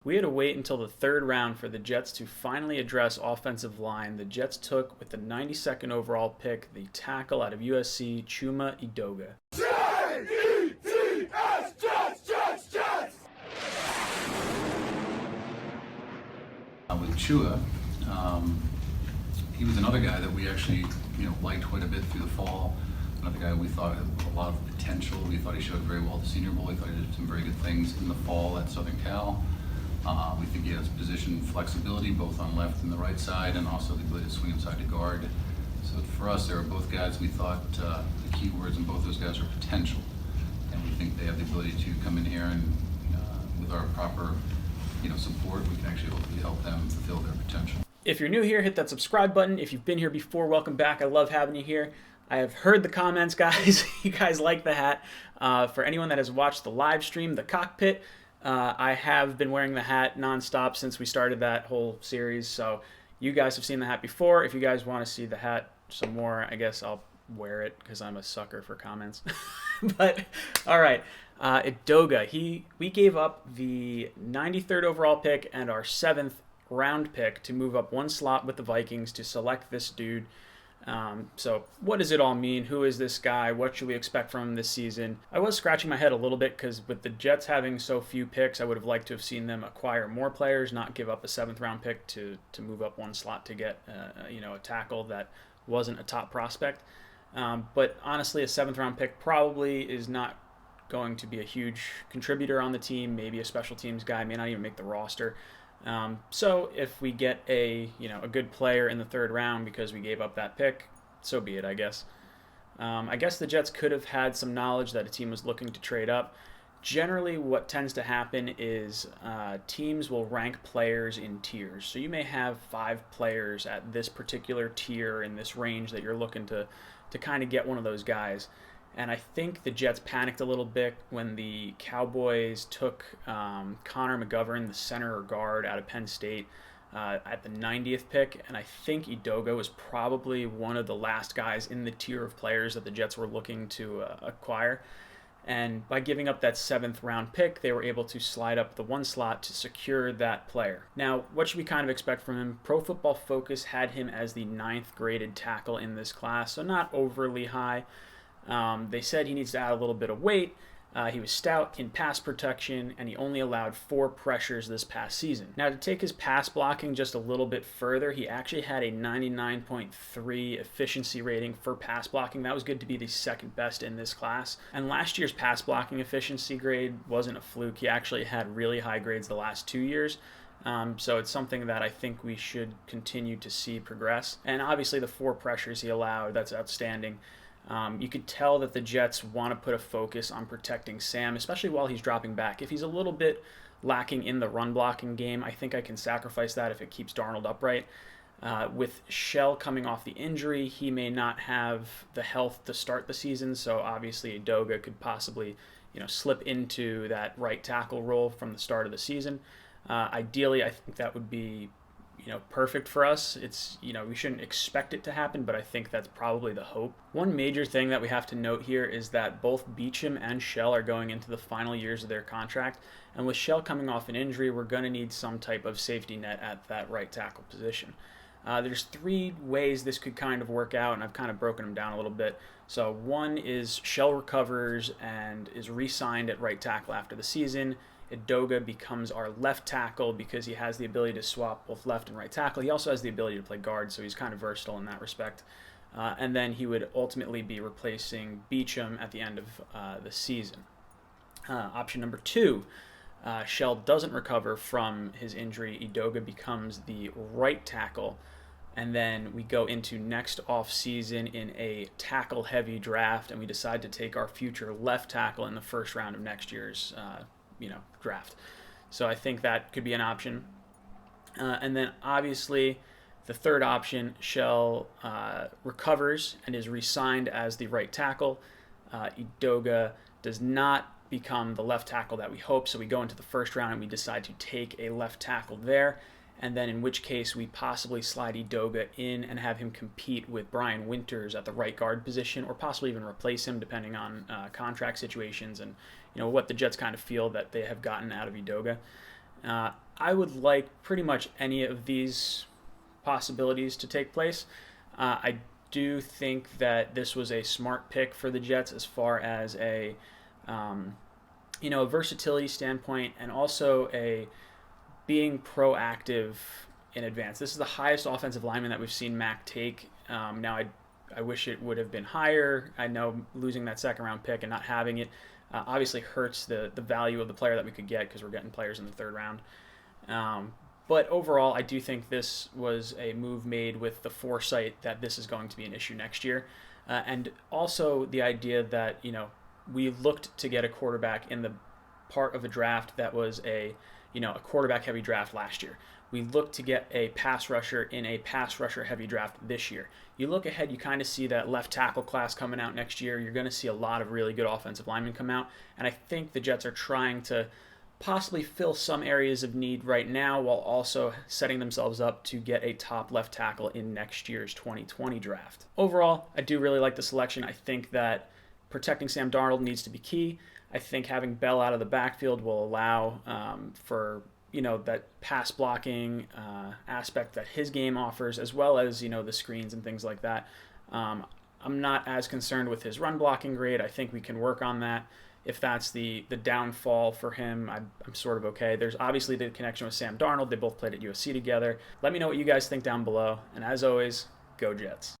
We had to wait until the third round for the Jets to finally address offensive line. The Jets took, with the 92nd overall pick, the tackle out of USC, Chuma Edoga. J-E-T-S, Jets, Jets! With Chua, he was another guy that we actually, liked quite a bit through the fall. Another guy we thought had a lot of potential. We thought he showed very well at the Senior Bowl. We thought he did some very good things in the fall at Southern Cal. We think he has position flexibility both on left and the right side, and also the ability to swing inside to guard. So for us, they were both guys we thought the key words in both those guys are potential, and we think they have the ability to come in here and with our proper support, we can actually hopefully help them fulfill their potential. If you're new here, hit that subscribe button. If you've been here before, welcome back. I love having you here. I have heard the comments, guys. You guys like the hat. For anyone that has watched the live stream, the cockpit, I have been wearing the hat nonstop since we started that whole series. So you guys have seen the hat before. If you guys want to see the hat some more, I guess I'll wear it because I'm a sucker for comments. But all right, Edoga. We gave up the 93rd overall pick and our 7th round pick to move up one slot with the Vikings to select this dude. So what does it all mean? Who is this guy? What should we expect from him this season? I was scratching my head a little bit because with the Jets having so few picks, I would have liked to have seen them acquire more players, not give up a 7th round pick to move up one slot to get a tackle that wasn't a top prospect. But honestly, a 7th round pick probably is not going to be a huge contributor on the team. Maybe a special teams guy, may not even make the roster. So if we get a good player in the 3rd round because we gave up that pick, so be it, I guess. I guess the Jets could have had some knowledge that a team was looking to trade up. Generally, what tends to happen is teams will rank players in tiers. So you may have 5 players at this particular tier in this range that you're looking to kind of get one of those guys. And I think the Jets panicked a little bit when the Cowboys took Connor McGovern, the center or guard out of Penn State, at the 90th pick. And I think Edoga was probably one of the last guys in the tier of players that the Jets were looking to acquire. And by giving up that 7th round pick, they were able to slide up the one slot to secure that player. Now, what should we kind of expect from him? Pro Football Focus had him as the 9th graded tackle in this class, so not overly high. They said he needs to add a little bit of weight. He was stout in pass protection, and he only allowed 4 pressures this past season. Now, to take his pass blocking just a little bit further, he actually had a 99.3 efficiency rating for pass blocking. That was good to be the 2nd best in this class. And last year's pass blocking efficiency grade wasn't a fluke. He actually had really high grades the last 2 years. So it's something that I think we should continue to see progress. And obviously the 4 pressures he allowed, that's outstanding. You could tell that the Jets want to put a focus on protecting Sam, especially while he's dropping back. If he's a little bit lacking in the run blocking game, I think I can sacrifice that if it keeps Darnold upright. With Shell coming off the injury, he may not have the health to start the season, so obviously Edoga could possibly slip into that right tackle role from the start of the season. Ideally, I think that would be perfect for us. It's, we shouldn't expect it to happen, but I think that's probably the hope. One major thing that we have to note here is that both Beachum and Shell are going into the final years of their contract, and with Shell coming off an injury, we're going to need some type of safety net at that right tackle position. There's 3 ways this could kind of work out, and I've kind of broken them down a little bit. So one is Shell recovers and is re-signed at right tackle after the season. Edoga becomes our left tackle because he has the ability to swap both left and right tackle. He also has the ability to play guard, so he's kind of versatile in that respect. And then he would ultimately be replacing Beachum at the end of the season. Option number 2, Shell doesn't recover from his injury. Edoga becomes the right tackle. And then we go into next off-season in a tackle-heavy draft, and we decide to take our future left tackle in the 1st round of next year's draft. So I think that could be an option. And then obviously the 3rd option, Shell recovers and is re-signed as the right tackle. Edoga does not become the left tackle that we hope, so we go into the 1st round and we decide to take a left tackle there. And then in which case we possibly slide Edoga in and have him compete with Brian Winters at the right guard position, or possibly even replace him depending on contract situations and what the Jets kind of feel that they have gotten out of Edoga. I would like pretty much any of these possibilities to take place. I do think that this was a smart pick for the Jets as far as um, a versatility standpoint, and also a being proactive in advance. This is the highest offensive lineman that we've seen Mac take. Now, I wish it would have been higher. I know losing that second round pick and not having it obviously hurts the value of the player that we could get, because we're getting players in the third round. But overall, I do think this was a move made with the foresight that this is going to be an issue next year. And also the idea that, we looked to get a quarterback in the part of a draft that was a quarterback heavy draft last year. We looked to get a pass rusher in a pass rusher heavy draft this year. You look ahead, you kind of see that left tackle class coming out next year. You're going to see a lot of really good offensive linemen come out. And I think the Jets are trying to possibly fill some areas of need right now, while also setting themselves up to get a top left tackle in next year's 2020 draft. Overall, I do really like the selection. I think that protecting Sam Darnold needs to be key. I think having Bell out of the backfield will allow for that pass blocking aspect that his game offers, as well as the screens and things like that. I'm not as concerned with his run blocking grade. I think we can work on that. If that's the downfall for him, I'm sort of okay. There's obviously the connection with Sam Darnold. They both played at USC together. Let me know what you guys think down below. And as always, go Jets.